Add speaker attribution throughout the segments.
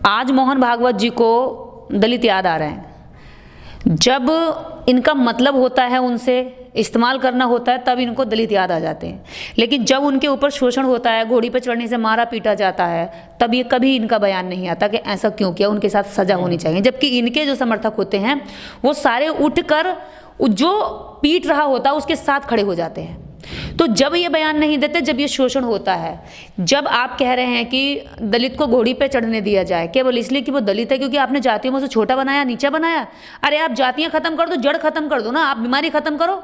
Speaker 1: आज मोहन भागवत जी को दलित याद आ रहे हैं। जब इनका मतलब होता है उनसे इस्तेमाल करना होता है तब इनको दलित याद आ जाते हैं, लेकिन जब उनके ऊपर शोषण होता है, घोड़ी पर चढ़ने से मारा पीटा जाता है, तब ये कभी इनका बयान नहीं आता कि ऐसा क्यों किया, उनके साथ सजा होनी चाहिए। जबकि इनके जो समर्थक होते हैं वो सारे उठकर जो पीट रहा होता है उसके साथ खड़े हो जाते हैं। तो जब ये बयान नहीं देते, जब ये शोषण होता है, जब आप कह रहे हैं कि दलित को घोड़ी पे चढ़ने दिया जाए केवल इसलिए कि वो दलित है, क्योंकि आपने जातियों में से छोटा बनाया, नीचा बनाया। अरे आप जातियां खत्म कर दो, जड़ खत्म कर दो ना, आप बीमारी खत्म करो।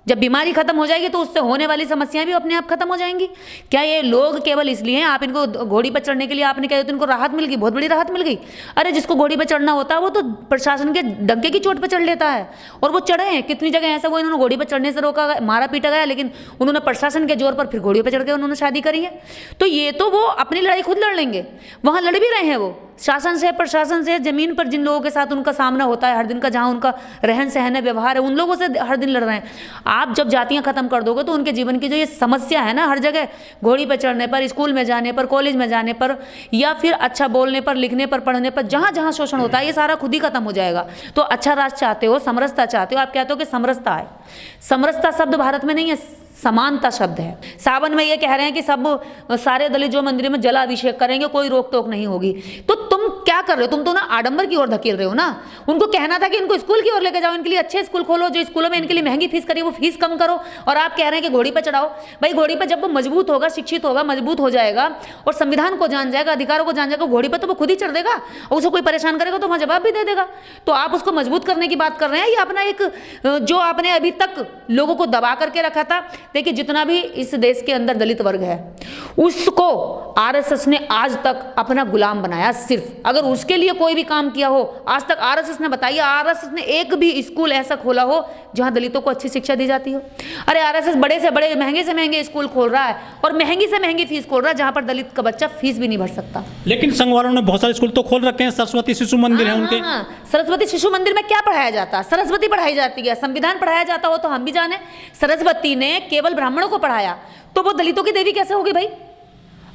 Speaker 1: जब बीमारी खत्म हो जाएगी तो उससे होने वाली समस्याएं भी अपने आप खत्म हो जाएंगी। क्या ये लोग केवल इसलिए हैं, आप इनको घोड़ी पर चढ़ने के लिए आपने कहा तो इनको राहत मिल गई, बहुत बड़ी राहत मिल गई। अरे जिसको घोड़ी पर चढ़ना होता है वो तो प्रशासन के डंके की चोट पर चढ़ लेता है, और वो चढ़े हैं। कितनी जगह ऐसा वो इन्होंने घोड़ी पर चढ़ने से रोका, मारा पीटा गया, लेकिन उन्होंने प्रशासन के जोर पर फिर घोड़ी पर चढ़ के उन्होंने शादी करी है। तो ये तो वो अपनी लड़ाई खुद लड़ लेंगे, वहाँ लड़ भी रहे हैं वो शासन से, प्रशासन से। जमीन पर जिन लोगों के साथ उनका सामना होता है हर दिन का, जहाँ उनका रहन सहन है, व्यवहार है, उन लोगों से हर दिन लड़ रहे हैं। आप जब जातियां खत्म कर दोगे तो उनके जीवन की जो ये समस्या है ना, हर जगह घोड़ी पर चढ़ने पर, स्कूल में जाने पर, कॉलेज में जाने पर, या फिर अच्छा बोलने पर, लिखने पर, पढ़ने पर, जहाँ जहाँ शोषण होता है ये सारा खुद ही खत्म हो जाएगा। तो अच्छा राष्ट्र चाहते हो, समरसता चाहते हो, आप कहते हो कि समरसता है। समरसता शब्द भारत में नहीं है, समानता शब्द है। सावन में ये कह रहे हैं कि सब सारे दलित जो मंदिर में जलाभिषेक करेंगे, कोई रोक टोक नहीं होगी। तो तुम क्या कर रहे हो? तुम तो ना आडंबर की ओर धकेल रहे हो ना। उनको कहना था कि इनको स्कूल की ओर लेके जाओ, इनके लिए अच्छे स्कूल खोलो, जो स्कूलों में इनके लिए महंगी फीस करी वो फीस कम करो, और आप कह रहे हैं कि घोड़ी पर चढ़ाओ। भाई घोड़ी पर जब वो मजबूत होगा, शिक्षित होगा, मजबूत हो जाएगा और संविधान को जान जाएगा, अधिकारों को जान जाएगा, घोड़ी पर तो वो खुद ही चढ़ देगा, और उसे कोई परेशान करेगा तो वहाँ जवाब भी दे देगा। तो आप उसको मजबूत करने की बात कर रहे हैं, या अपना एक जो आपने अभी तक लोगों को दबा करके रखा था। देखिए जितना भी इस देश के अंदर दलित वर्ग है उसको आरएसएस ने आज तक अपना गुलाम बनाया। सिर्फ अगर उसके लिए कोई भी काम किया हो आज तक आरएसएस ने, बताइए आरएसएस ने एक भी स्कूल ऐसा खोला हो जहां दलितों को अच्छी शिक्षा दी जाती हो? अरे आरएसएस बड़े से बड़े, महंगे से महंगे स्कूल खोल रहा है और महंगी से महंगी फीस खोल रहा है जहां पर दलित का बच्चा फीस भी नहीं भर सकता।
Speaker 2: लेकिन संघ वालों ने बहुत सारे स्कूल तो खोल रखे हैं। सरस्वती शिशु मंदिर है उनके।
Speaker 1: सरस्वती शिशु मंदिर में क्या पढ़ाया जाता है? सरस्वती पढ़ाई जाती है, संविधान पढ़ाया जाता हो तो हम भी जाने। सरस्वती ने केवल ब्राह्मणों को पढ़ाया तो वो दलितों की देवी कैसे होगी भाई?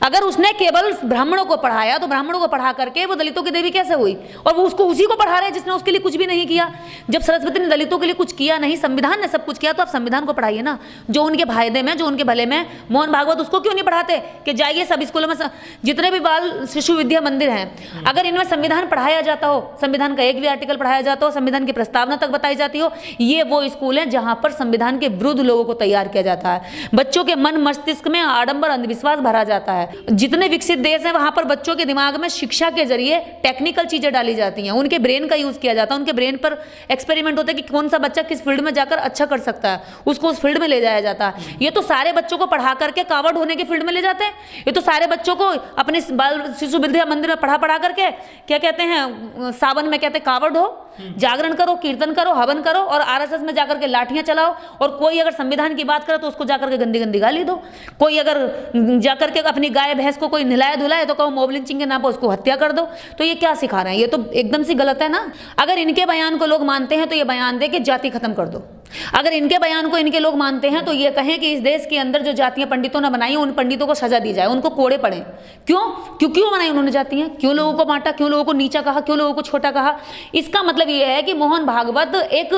Speaker 1: अगर उसने केवल ब्राह्मणों को पढ़ाया तो ब्राह्मणों को पढ़ा करके वो दलितों की देवी कैसे हुई? और वो उसको उसी को पढ़ा रहे हैं जिसने उसके लिए कुछ भी नहीं किया। जब सरस्वती ने दलितों के लिए कुछ किया नहीं, संविधान ने सब कुछ किया, तो आप संविधान को पढ़ाइए ना, जो उनके फायदे में, जो उनके भले में। मोहन भागवत उसको क्यों नहीं पढ़ाते कि जाइए सब स्कूलों में, जितने भी बाल शिशु विद्या मंदिर हैं, अगर इनमें संविधान पढ़ाया जाता हो, संविधान का एक भी आर्टिकल पढ़ाया जाता हो, संविधान की प्रस्तावना तक बताई जाती हो, ये वो स्कूल हैं जहां पर संविधान के विरुद्ध लोगों को तैयार किया जाता है। बच्चों के मन मस्तिष्क में आडंबर, अंधविश्वास भरा जाता है। जितने विकसित देश है वहां पर बच्चों के दिमाग में शिक्षा के जरिए टेक्निकल चीजें डाली जाती हैं, उनके ब्रेन का यूज किया जाता है, उनके ब्रेन पर एक्सपेरिमेंट होता है कि कौन सा बच्चा किस फील्ड में जाकर अच्छा कर सकता है, उसको उस फील्ड में ले जाया जाता है। ये तो सारे बच्चों को पढ़ा करके कावड़ होने के फील्ड में ले जाते हैं। ये तो सारे बच्चों को अपने बाल शिशु विद्या मंदिर में पढ़ा करके क्या कहते हैं, सावन में कहते हैं कावड़ हो, जागरण करो, कीर्तन करो, हवन करो, और आरएसएस में जाकर के लाठियां चलाओ। और कोई अगर संविधान की बात करे तो उसको जाकर के गंदी गंदी गाली दो। कोई अगर जाकर के अपनी गाय भैंस को कोई नहलाया धुलाए तो कहो मॉब लिंचिंग के नाम पर उसको हत्या कर दो। तो ये क्या सिखा रहे हैं? ये तो एकदम से गलत है ना। अगर इनके बयान को लोग मानते हैं तो ये बयान दे कि जाति खत्म कर दो। अगर इनके बयान को इनके लोग मानते हैं तो ये कहें कि इस देश के अंदर जो जातियां पंडितों ने बनाई उन पंडितों को सजा दी जाए, उनको कोड़े पड़े। क्यों बनाई उन्होंने जातियां? क्यों लोगों को बांटा? क्यों लोगों को नीचा कहा? क्यों लोगों को छोटा कहा? इसका मतलब ये है कि मोहन भागवत एक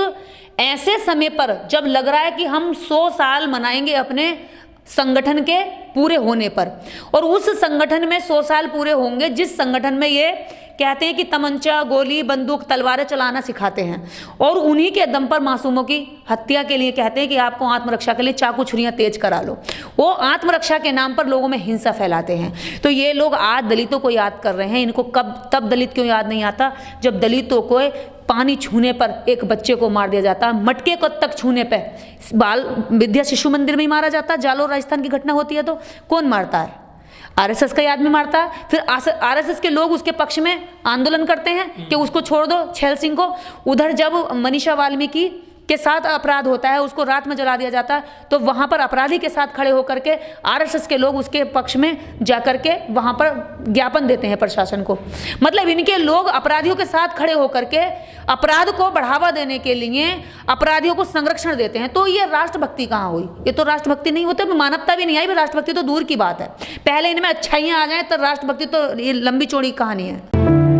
Speaker 1: ऐसे समय पर जब लग रहा है कि हम 100 साल मनाएंगे अपने संगठन के पूरे होने पर, और उस संगठन में 100 साल पूरे होंगे जिस संगठन में ये कहते हैं कि तमंचा, गोली, बंदूक, तलवारें चलाना सिखाते हैं, और उन्हीं के दम पर मासूमों की हत्या के लिए कहते हैं कि आपको आत्मरक्षा के लिए चाकू छुरियां तेज करा लो। वो आत्मरक्षा के नाम पर लोगों में हिंसा फैलाते हैं। तो ये लोग आज दलितों को याद कर रहे हैं। इनको कब तब दलित क्यों याद नहीं आता जब दलितों को पानी छूने पर एक बच्चे को मार दिया जाता है, मटके को तक छूने पे बाल विद्या शिशु मंदिर में ही मारा जाता है। जालोर राजस्थान की घटना होती है तो कौन मारता है? आरएसएस का आदमी मारता है। फिर आरएसएस के लोग उसके पक्ष में आंदोलन करते हैं कि उसको छोड़ दो, छैल सिंह को। उधर जब मनीषा वाल्मीकि के साथ अपराध होता है, उसको रात में जला दिया जाता है, तो वहां पर अपराधी के साथ खड़े होकर के आरएसएस के लोग उसके पक्ष में जाकर के वहां पर ज्ञापन देते हैं प्रशासन को। मतलब इनके लोग अपराधियों के साथ खड़े होकर के अपराध को बढ़ावा देने के लिए अपराधियों को संरक्षण देते हैं। तो ये राष्ट्रभक्ति कहाँ हुई? ये तो राष्ट्रभक्ति नहीं होती, मानवता भी नहीं आई, राष्ट्रभक्ति तो दूर की बात है। पहले इनमें अच्छाइयां आ जाए तो राष्ट्रभक्ति तो ये लंबी चौड़ी कहानी है।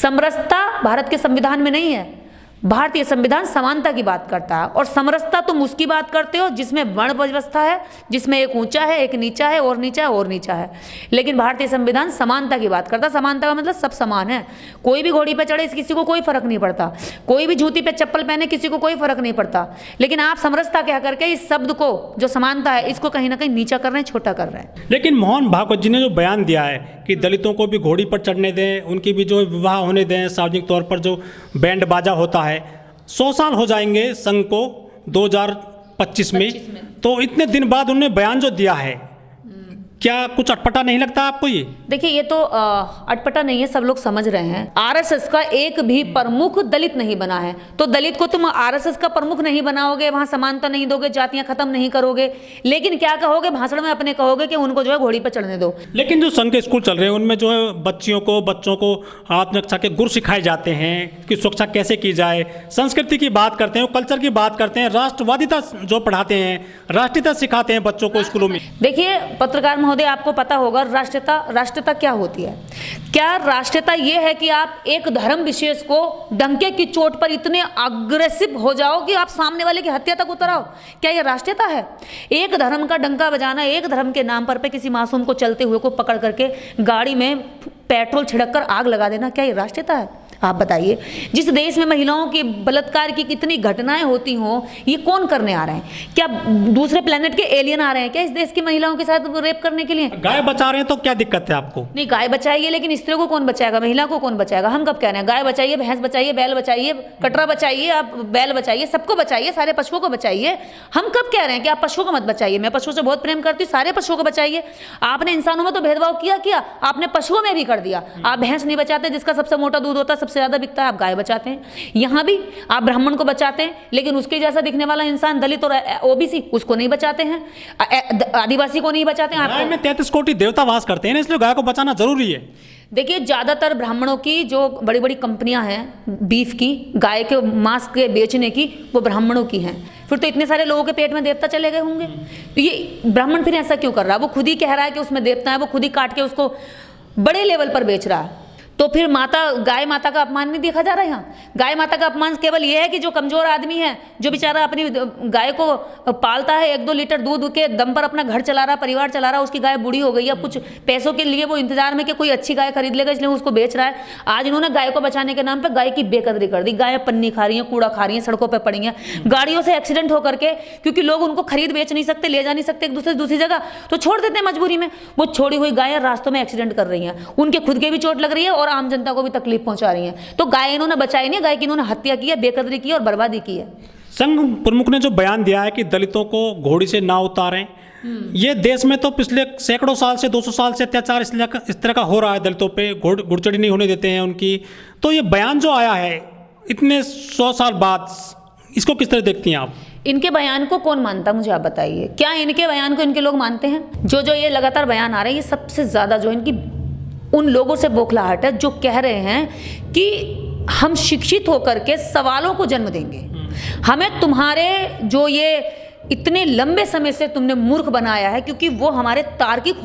Speaker 1: समरसता भारत के संविधान में नहीं है। भारतीय संविधान समानता की बात करता है, और समरसता तुम उसकी बात करते हो जिसमें वर्ण व्यवस्था है, जिसमें एक ऊंचा है, एक नीचा है, और नीचा है, और नीचा है। लेकिन भारतीय संविधान समानता की बात करता है। समानता का मतलब सब समान है, कोई भी घोड़ी पे चढ़े किसी को कोई फर्क नहीं पड़ता, कोई भी जूती पे चप्पल पहने किसी को कोई फर्क नहीं पड़ता। लेकिन आप समरसता कह करके इस शब्द को, जो समानता है, इसको कहीं ना कहीं नीचा कर रहे हैं, छोटा कर रहे हैं।
Speaker 2: लेकिन मोहन भागवत जी ने जो बयान दिया है कि दलितों को भी घोड़ी पर चढ़ने दें, उनकी भी जो विवाह होने दें, सार्वजनिक तौर पर जो बैंड बाजा होता है, 100 साल हो जाएंगे संघ को 2025 में, तो इतने दिन बाद उन्होंने बयान जो दिया है, क्या कुछ अटपटा नहीं लगता आपको ये?
Speaker 1: देखिए, ये तो अटपटा नहीं है, सब लोग समझ रहे हैं। आरएसएस का एक भी प्रमुख दलित नहीं बना है, तो दलित को तुम आरएसएस का प्रमुख नहीं बनाओगे, वहां समानता नहीं दोगे, जातियां खत्म नहीं करोगे, लेकिन क्या कहोगे? भाषण में अपने कहोगे कि उनको जो है घोड़ी पर चढ़ने दो।
Speaker 2: लेकिन जो संघ के स्कूल चल रहे हैं उनमें जो है बच्चों को आत्मरक्षा के गुर सिखाए जाते हैं कि सुरक्षा कैसे की जाए, संस्कृति की बात करते हैं, कल्चर की बात करते हैं, राष्ट्रवादिता जो पढ़ाते हैं, राष्ट्रीयता सिखाते हैं बच्चों को स्कूलों में।
Speaker 1: देखिए पत्रकार महोदय, आपको पता होगा राष्ट्रीयता क्या होती है? क्या राष्ट्रीयता ये है कि आप एक धर्म विशेष को डंके की चोट पर इतने अग्रेसिव हो जाओ कि आप सामने वाले की हत्या तक उतर आओ? क्या ये राष्ट्रीयता है? एक धर्म का डंका बजाना, एक धर्म के नाम पर किसी मासूम को चलते हुए को पकड़ करके गाड़ी में पेट्रोल छिड़क कर आग लगा देना, क्या ये राष्ट्रीयता है? आप बताइए, जिस देश में महिलाओं के बलात्कार की कितनी घटनाएं होती हों, ये कौन करने आ रहे हैं? क्या दूसरे प्लेनेट के एलियन आ रहे हैं क्या इस देश की महिलाओं के साथ रेप करने के लिए?
Speaker 2: गाय बचा रहे हैं तो क्या दिक्कत है आपको?
Speaker 1: नहीं, गाय बचाइए, लेकिन स्त्री को कौन बचाएगा, महिला को कौन बचाएगा? हम कब कह रहे हैं गाय बचाइए, भैंस बचाइए, बैल बचाइए, कटरा बचाइए, आप बैल बचाइए, सबको बचाइए, सारे पशुओं को बचाइए। हम कब कह रहे हैं कि आप पशुओं को मत बचाइए? मैं पशुओं से बहुत प्रेम करती हूँ, सारे पशुओं को बचाइए। आपने इंसानों में तो भेदभाव किया, आपने पशुओं में भी कर दिया। आप भैंस नहीं बचाते, जिसका सबसे मोटा दूध होता है, सबसे ज्यादा बिकता है, आप गाय बचाते हैं। यहाँ भी आप ब्राह्मण को बचाते हैं, लेकिन उसके जैसा दिखने वाला इंसान दलित और ओबीसी, उसको नहीं बचाते हैं, आदिवासी को नहीं बचाते हैं।
Speaker 2: गाय में 33 कोटि देवता वास करते हैं, इसलिए गाय को बचाना जरूरी है।
Speaker 1: देखिए, ज़्यादातर ब्राह्मणों की जो बड़ी बड़ी कंपनियां हैं बीफ की, गाय के मांस के बेचने की, वो ब्राह्मणों की हैं। फिर तो इतने सारे लोगों के पेट में देवता चले गए होंगे। तो ये ब्राह्मण फिर ऐसा क्यों कर रहा है? वो खुद ही कह रहा है कि उसमें देवता है, वो खुद ही काट के उसको बड़े लेवल पर बेच रहा है। तो फिर गाय माता का अपमान नहीं देखा जा रहा है यहाँ? गाय माता का अपमान केवल ये है कि जो कमजोर आदमी है, जो बेचारा अपनी गाय को पालता है, 1-2 लीटर दूध के दम पर अपना घर चला रहा, परिवार चला रहा, उसकी गाय बूढ़ी हो गई है, कुछ पैसों के लिए वो इंतजार में कि कोई अच्छी गाय खरीद लेगा, इसलिए उसको बेच रहा है। आज इन्होंने गाय को बचाने के नाम पर गाय की बेकदरी कर दी। गायें पन्नी खा रही हैं, कूड़ा खा रही हैं, सड़कों पर पड़ी हैं, गाड़ियों से एक्सीडेंट होकर के, क्योंकि लोग उनको खरीद बेच नहीं सकते, ले जा नहीं सकते एक दूसरे से दूसरी जगह, तो छोड़ देते हैं मजबूरी में। वो छोड़ी हुई गायें रास्तों में एक्सीडेंट कर रही हैं, उनके खुद के भी चोट लग रही है और आम जनता को भी तकलीफ पहुंचा रही हैं। तो गाय इन्होंने बचाई नहीं, गाय की इन्होंने हत्या की है, बेकदरी की है और बर्बादी की है।
Speaker 2: संघ प्रमुख ने जो बयान दिया है कि दलितों को घोड़ी से ना उतारें, ये देश में तो पिछले सैकड़ों साल से, 200 साल से अत्याचार इस तरह का हो रहा है दलितों पे, घुड़चढ़ी नहीं होने देते हैं उनकी। तो ये बयान जो आया है इतने 100 साल बाद, इसको किस तरह देखती हैं आप?
Speaker 1: इनके बयान को कौन मानता, मुझे आप बताइए। क्या इनके बयान को इनके लोग मानते हैं? जो ये लगातार बयान आ रहे हैं, ये सबसे ज्यादा जो इनकी उन लोगों से बौखलाहट है जो कह रहे हैं कि हम शिक्षित होकर के सवालों को जन्म देंगे, हमें तुम्हारे जो ये इतने लंबे समय से तुमने मूर्ख बनाया है, क्योंकि वो हमारे तार्किक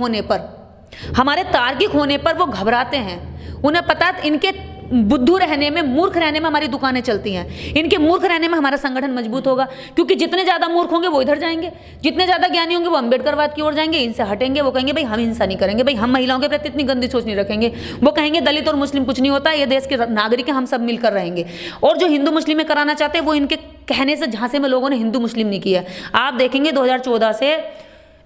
Speaker 1: होने पर वो घबराते हैं। उन्हें पता, इनके बुद्धू रहने में, मूर्ख रहने में हमारी दुकानें चलती हैं, इनके मूर्ख रहने में हमारा संगठन मजबूत होगा, क्योंकि जितने ज़्यादा मूर्ख होंगे वो इधर जाएंगे, जितने ज़्यादा ज्ञानी होंगे वो अम्बेडकरवाद की ओर जाएंगे, इनसे हटेंगे। वो कहेंगे भाई हम हिंसा नहीं करेंगे, भाई हम महिलाओं के प्रति इतनी गंदी सोच नहीं रखेंगे, वो कहेंगे दलित और मुस्लिम कुछ नहीं होता, ये देश के नागरिक हैं, हम सब मिलकर रहेंगे। और जो हिंदू मुस्लिम में कराना चाहते हैं, वो इनके कहने से झांसे में लोगों ने हिंदू मुस्लिम नहीं किया। आप देखेंगे 2014 से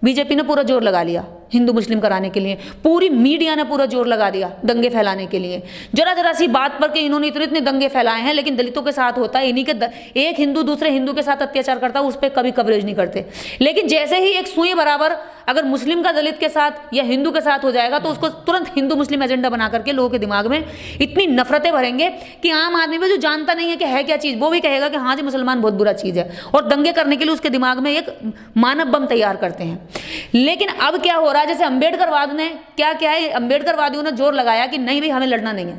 Speaker 1: बीजेपी ने पूरा जोर लगा लिया हिंदू मुस्लिम कराने के लिए, पूरी मीडिया ने पूरा जोर लगा दिया दंगे फैलाने के लिए। जरा सी बात पर के इन्होंने इतने दंगे फैलाए हैं, लेकिन दलितों के साथ होता है, इन्हीं के एक हिंदू दूसरे हिंदू के साथ अत्याचार करता है, उस पर कभी कवरेज नहीं करते। लेकिन जैसे ही एक सुई बराबर अगर मुस्लिम का दलित के साथ या हिंदू के साथ हो जाएगा, तो उसको तुरंत हिंदू मुस्लिम एजेंडा बना करके लोगों के दिमाग में इतनी नफरतें भरेंगे कि आम आदमी भी जो जानता नहीं है कि है क्या चीज़, वो भी कहेगा कि हाँ जी मुसलमान बहुत बुरा चीज़ है, और दंगे करने के लिए उसके दिमाग में एक मानव बम तैयार करते हैं। लेकिन अब क्या हो रहा है, आज जैसे अम्बेडकरवाद ने क्या किया है, अम्बेडकरवादियों ने जोर लगाया कि नहीं भाई हमें लड़ना नहीं है,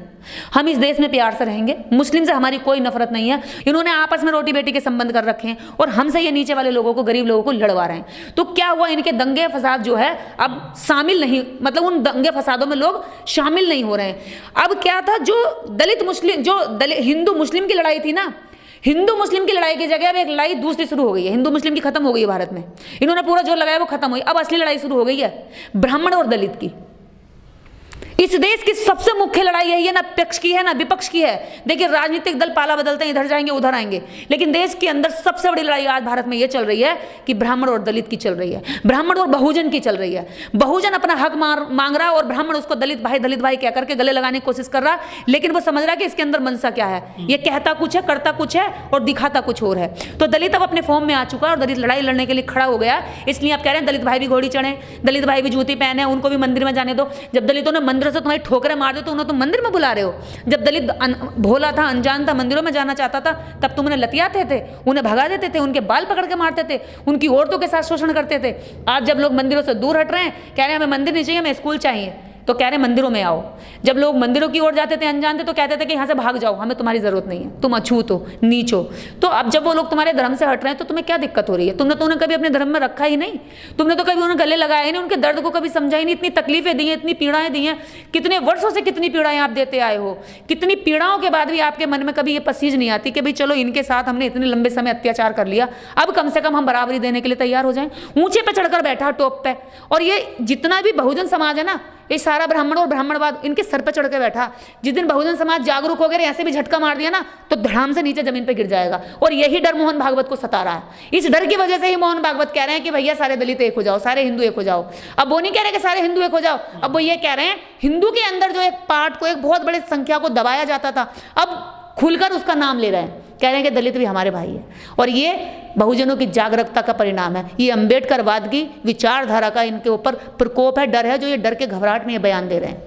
Speaker 1: हम इस देश में प्यार से रहेंगे, मुस्लिम से हमारी कोई नफरत नहीं है। इन्होंने आपस में रोटी बेटी के संबंध कर रखे हैं और हमसे ये नीचे वाले लोगों को, गरीब लोगों को लड़वा रहे हैं। तो क्या हुआ, इनके दंगे फसाद जो है अब शामिल नहीं, मतलब उन दंगे फसादों में लोग शामिल नहीं हो रहे हैं। अब क्या था, जो दलित मुस्लिम, जो हिंदू मुस्लिम की लड़ाई थी ना, हिंदू मुस्लिम की लड़ाई की जगह अब एक लड़ाई दूसरी शुरू हो गई है। हिंदू मुस्लिम की खत्म हो गई है भारत में, इन्होंने पूरा जोर लगाया वो खत्म हुई। अब असली लड़ाई शुरू हो गई है ब्राह्मण और दलित की। इस देश की सबसे मुख्य लड़ाई यही है, ना पक्ष की है ना विपक्ष की है। देखिए राजनीतिक दल पाला बदलते हैं, इधर जाएंगे उधर आएंगे, लेकिन देश के अंदर सबसे बड़ी लड़ाई आज भारत में ये चल रही है कि ब्राह्मण और दलित की चल रही है, ब्राह्मण और बहुजन की चल रही है। बहुजन अपना हक मांग रहा है और ब्राह्मण उसको दलित भाई कह करके गले लगाने की कोशिश कर रहा, लेकिन वो समझ रहा है कि इसके अंदर मनसा क्या है, ये कहता कुछ है करता कुछ है और दिखाता कुछ और है। तो दलित अब अपने फॉर्म में आ चुका है और दलित लड़ाई लड़ने के लिए खड़ा हो गया। इसलिए आप कह रहे हैं दलित भाई भी घोड़ी चढ़े, दलित भाई भी जूती पहने, उनको भी मंदिर में जाने दो। जब दलितों ने मंदिर से तुम्हारी ठोकरें मार दो तो उन्हें तुम मंदिर में बुला रहे हो। जब दलित भोला था, अनजान था, मंदिरों में जाना चाहता था, तब तुम उन्हें लतियाते थे, उन्हें भगा देते थे, उनके बाल पकड़ के मारते थे, उनकी औरतों के साथ शोषण करते थे। आज जब लोग मंदिरों से दूर हट रहे हैं, कह रहे हैं हमें मंदिर नहीं चाहिए, हमें स्कूल चाहिए, तो कह रहे हैं मंदिरों में आओ। जब लोग मंदिरों की ओर जाते थे अनजान थे तो कहते थे कि यहाँ से भाग जाओ, हमें तुम्हारी जरूरत नहीं है, तुम अछूत हो, नीच हो। तो अब जब वो लोग तुम्हारे धर्म से हट रहे हैं तो तुम्हें क्या दिक्कत हो रही है? तुमने तो उन्हें कभी अपने धर्म में रखा ही नहीं, तुमने तो कभी उन्हें गले लगाया ही नहीं, उनके दर्द को कभी समझा ही नहीं। इतनी तकलीफें दी हैं, इतनी पीड़ाएं दी हैं, कितने वर्षों से कितनी पीड़ाएं आप देते आए हो। कितनी पीड़ाओं के बाद भी आपके मन में कभी ये पसीज नहीं आती कि भाई चलो इनके साथ हमने इतने लंबे समय अत्याचार कर लिया, अब कम से कम हम बराबरी देने के लिए तैयार हो जाएं। ऊंचे पे चढ़कर बैठा टॉप पे, और ये जितना भी बहुजन समाज है ना, ये सारा ब्राह्मण और ब्राह्मणवाद इनके सर पे चढ़ के बैठा। जिस दिन बहुजन समाज जागरूक हो गए, ऐसे भी झटका मार दिया ना तो धड़ाम से नीचे जमीन पे गिर जाएगा। और यही डर मोहन भागवत को सता रहा है। इस डर की वजह से ही मोहन भागवत कह रहे हैं कि भैया सारे दलित एक हो जाओ, सारे हिंदू एक हो जाओ। अब वो नहीं कह रहे कि सारे हिंदू एक हो जाओ, अब वो ये कह रहे हैं हिंदू के अंदर जो एक पार्ट को, एक बहुत बड़ी संख्या को दबाया जाता था, अब खुलकर उसका नाम ले रहे हैं, कह रहे हैं कि दलित भी हमारे भाई है। और ये बहुजनों की जागरूकता का परिणाम है। ये अम्बेडकरवाद की विचारधारा का इनके ऊपर प्रकोप है, डर है, जो ये डर के घबराहट में ये बयान दे रहे हैं।